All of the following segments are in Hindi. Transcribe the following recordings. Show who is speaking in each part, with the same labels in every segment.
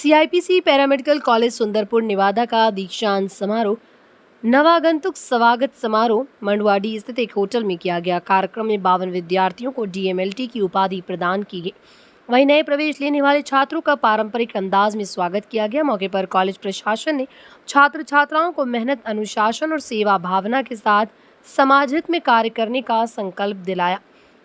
Speaker 1: सीआईपीसी पैरामेडिकल कॉलेज सुंदरपुर नेवादा का दीक्षांत समारोह नवागंतुक स्वागत समारोह मंडवाडी स्थित एक होटल में किया गया। कार्यक्रम में 52 विद्यार्थियों को डीएमएलटी की उपाधि प्रदान की गई। वहीं नए प्रवेश लेने वाले छात्रों का पारंपरिक अंदाज में स्वागत किया गया। मौके पर कॉलेज प्रशासन ने छात्र छात्राओं को मेहनत, अनुशासन और सेवा भावना के साथ समाज हित में कार्य करने का संकल्प दिलाया।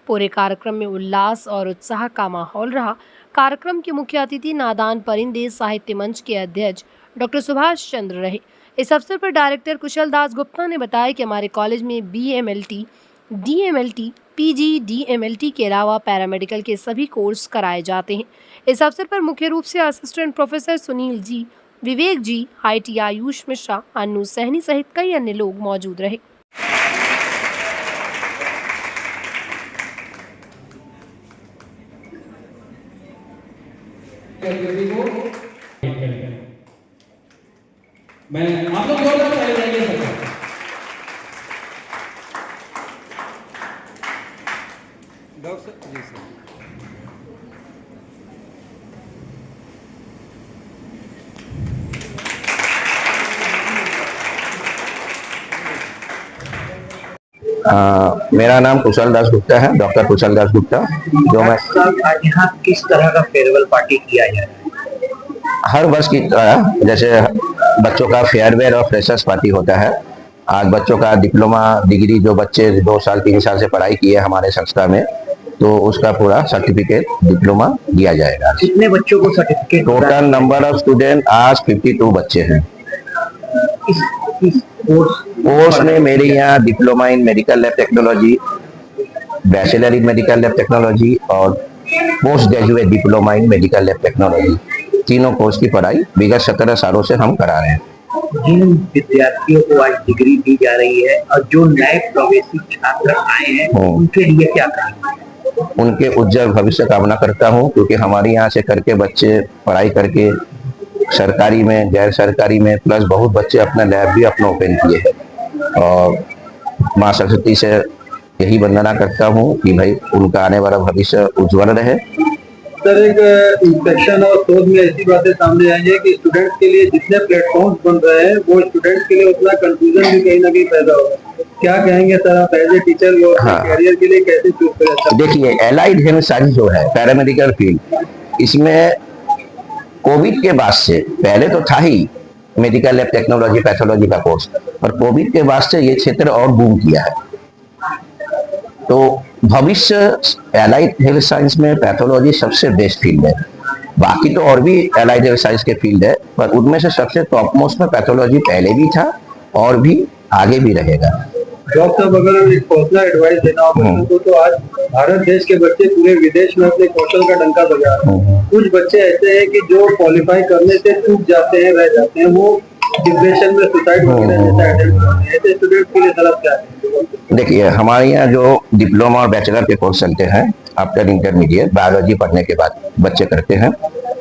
Speaker 1: पूरे कार्यक्रम में उल्लास और उत्साह का माहौल रहा। कार्यक्रम के मुख्य अतिथि नादान परिंदे साहित्य मंच के अध्यक्ष डॉक्टर सुभाष चंद्र रहे। इस अवसर पर डायरेक्टर कुशल दास गुप्ता ने बताया कि हमारे कॉलेज में बीएमएलटी, डीएमएलटी, पीजी, डीएमएलटी के अलावा पैरामेडिकल के सभी कोर्स कराए जाते हैं। इस अवसर पर मुख्य रूप से assistant professor Sunil ji, Vivek ji, IT Ayush Mishra, Annu Sahni सहित कई अन्य लोग मौजूद रहे।
Speaker 2: मैं आप लोग जोरदार ताली बजाइए सबको। डॉक्टर जी सर,
Speaker 3: मेरा नाम कुशल दास गुप्ता है, डॉक्टर कुशल दास गुप्ता। जो मैं
Speaker 4: आज यहाँ किस तरह का फेयरवेल पार्टी किया जाए?
Speaker 3: हर वर्ष की तरह जैसे बच्चों का फेयरवेल और फ्रेशर्स पार्टी होता है, आज बच्चों का डिप्लोमा डिग्री जो बच्चे 2 साल 3 साल से पढ़ाई किए हमारे संस्था में, तो उसका पूरा सर्टिफिकेट डिप्लोमा दिया जाएगा।
Speaker 4: कितने बच्चों को certificate?
Speaker 3: Total number of student आज 52 बच्चे हैं।
Speaker 4: इस
Speaker 3: कोर्स में मेरे यहाँ diploma in medical lab technology, bachelor in medical lab technology और post graduate diploma in medical lab technology, तीनों कोर्स की पढ़ाई विगत 17 सालों से हम करा रहे हैं।
Speaker 4: जिन विद्यार्थियों को आज डिग्री दी जा रही है और जो नए प्रवेशी छात्र आए हैं उनके लिए क्या करेंगे?
Speaker 3: उनके उज्जवल भविष्य कामना करता हूं, क्योंकि हमारे यहाँ से करके बच्चे पढ़ाई करके सरकारी में, गैर सरकारी में, प्लस बहुत बच्चे अपना लैब भी अपना ओपन किए हैं। और माँ सरस्वती से यही वंदना करता हूं कि भाई उनका आने वाला भविष्य उज्जवल रहे।
Speaker 5: सर, एक इंस्पेक्शन और शोध में ऐसी बातें सामने आई है कि स्टूडेंट्स के लिए जितने प्लेटफॉर्म्स बन रहे हैं वो स्टूडेंट्स के लिए उतना कंफ्यूजन भी कहीं ना कहीं पैदा हो रहा है। क्या कहेंगे सर आप एज ए टीचर वो कैरियर के लिए कैसे चूज करें?
Speaker 3: देखिए, एलाइड हेल्थ साइंस जो है पैरामेडिकल फील्ड, इसमें कोविड के बाद से, पहले तो था ही मेडिकल लैब टेक्नोलॉजी पैथोलॉजी का कोर्स, और कोविड के बाद से ये क्षेत्र और बूम किया है। तो भविष्य एलाइड हेल्थ साइंस में पैथोलॉजी सबसे बेस्ट फील्ड है। बाकी तो और भी एलाइड हेल्थ साइंस के फील्ड है, पर उनमें से सबसे टॉप मोस्ट में पैथोलॉजी पहले भी था और भी आगे भी रहेगा।
Speaker 5: डॉक्टर, अगर एक पर्सनल एडवाइस देना हो तो आज भारत देश के बच्चे पूरे विदेश में अपने कौशल का डंका बजा रहे हैं। कुछ बच्चे ऐसे हैं कि जो क्वालिफाई करने से चूक जाते हैं, रह जाते हैं, वो डिप्रेशन में, सुसाइड वगैरह जैसा अटेम्प्ट करते हैं। ऐसे स्टूडेंट के लिए सलाह क्या है?
Speaker 3: देखिए, हमारे यहाँ जो डिप्लोमा और बैचलर के कोर्स चलते हैं आफ्टर इंटरमीडिएट, बायोलॉजी पढ़ने के बाद बच्चे करते हैं,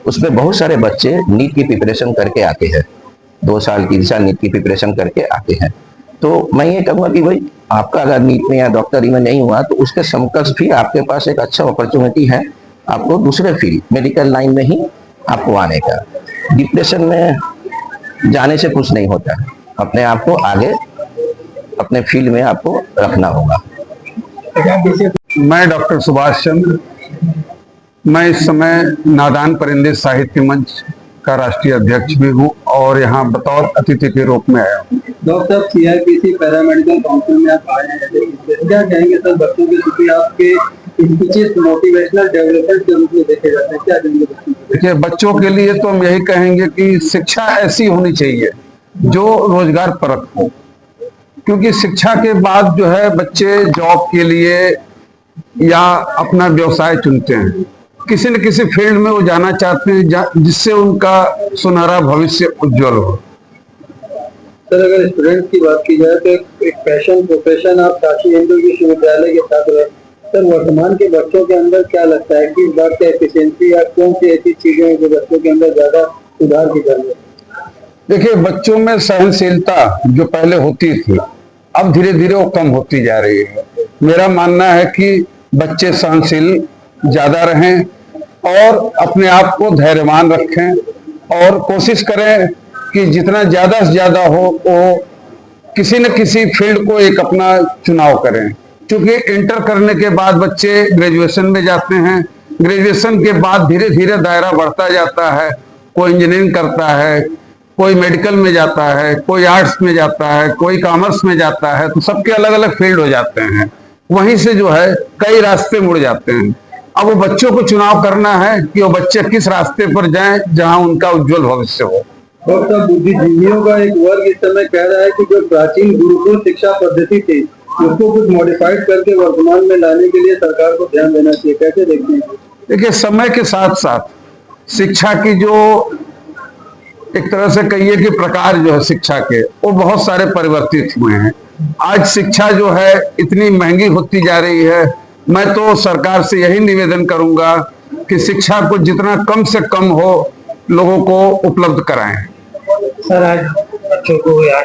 Speaker 3: उसमें बहुत सारे बच्चे नीट की प्रिपरेशन करके आते हैं, 2 साल 3 साल नीट की प्रिपरेशन करके आते हैं। तो मैं ये कहूँगा कि भाई आपका अगर नीट में या डॉक्टरी में नहीं हुआ तो उसके समकक्ष भी आपके पास एक अच्छा अपॉर्चुनिटी है आपको दूसरे फील्ड मेडिकल लाइन में ही आपको आने का। डिप्रेशन में जाने से कुछ नहीं होता है, अपने आप को आगे अपने फील्ड में आपको रखना होगा।
Speaker 6: मैं डॉक्टर सुभाष चंद्र, मैं इस समय नादान परिंदे साहित्य मंच का राष्ट्रीय अध्यक्ष भी हूँ और यहाँ बतौर अतिथि के रूप में आया हूँ।
Speaker 5: डॉक्टर, सीआईपीसी पैरामेडिकल काउंसिल में आप आए हैं, क्या कहेंगे सर बच्चों के प्रति? आपके स्पीचेस मोटिवेशनल डेवलपमेंट के रूप में देखे जाते हैं, क्या कहेंगे?
Speaker 6: देखिए, बच्चों के लिए तो हम यही कहेंगे कि शिक्षा ऐसी होनी चाहिए जो रोजगार परक हो, क्योंकि शिक्षा के बाद जो है बच्चे जॉब के लिए या अपना व्यवसाय चुनते हैं, किसी न किसी फील्ड में वो जाना चाहते हैं जिससे उनका सुनहरा भविष्य उज्जवल हो।
Speaker 5: सर, अगर स्टूडेंट की बात की जाए तो एक पैशन प्रोफेशन आप काशी हिंदू विश्वविद्यालय के छात्र हैं। सर, वर्तमान के बच्चों के अंदर क्या लगता है कि बात का एफिशिएंसी या कौन सी ऐसी चीजें हैं जो बच्चों के अंदर ज्यादा सुधार की जरूरत है?
Speaker 6: देखिए, बच्चों में सहनशीलता जो पहले होती थी अब धीरे धीरे वो कम होती जा रही है। मेरा मानना है कि बच्चे सहनशील ज्यादा रहें और अपने आप को धैर्यवान रखें और कोशिश करें कि जितना ज्यादा से ज्यादा हो वो किसी न किसी फील्ड को एक अपना चुनाव करें। क्योंकि इंटर करने के बाद बच्चे ग्रेजुएशन में जाते हैं, ग्रेजुएशन के बाद धीरे धीरे दायरा बढ़ता जाता है, कोई इंजीनियरिंग करता है, कोई मेडिकल में जाता है, कोई आर्ट्स में जाता है, कोई कॉमर्स में जाता है, तो सबके अलग अलग फील्ड हो जाते हैं। वहीं से जो है कई रास्ते मुड़ जाते हैं। अब वो बच्चों को चुनाव करना है कि वो बच्चे किस रास्ते पर जाएं जहां उनका उज्जवल भविष्य हो।
Speaker 5: डॉक्टर साहब, बुद्धिजीवियों का एक वर्ग इस समय कह रहा है कि जो प्राचीन गुरुकुल शिक्षा पद्धति थी उसको कुछ मॉडिफाइड करके वर्तमान में लाने के लिए सरकार को ध्यान देना चाहिए, कैसे देखते हैं?
Speaker 6: देखिए, समय के साथ साथ शिक्षा की जो एक तरह से कहिए कि प्रकार जो है शिक्षा के, वो बहुत सारे परिवर्तित हुए हैं। आज शिक्षा जो है इतनी महंगी होती जा रही है। मैं तो सरकार से यही निवेदन करूंगा कि शिक्षा को जितना कम से कम हो लोगों को उपलब्ध कराएं।
Speaker 4: सर, आज बच्चों को यहाँ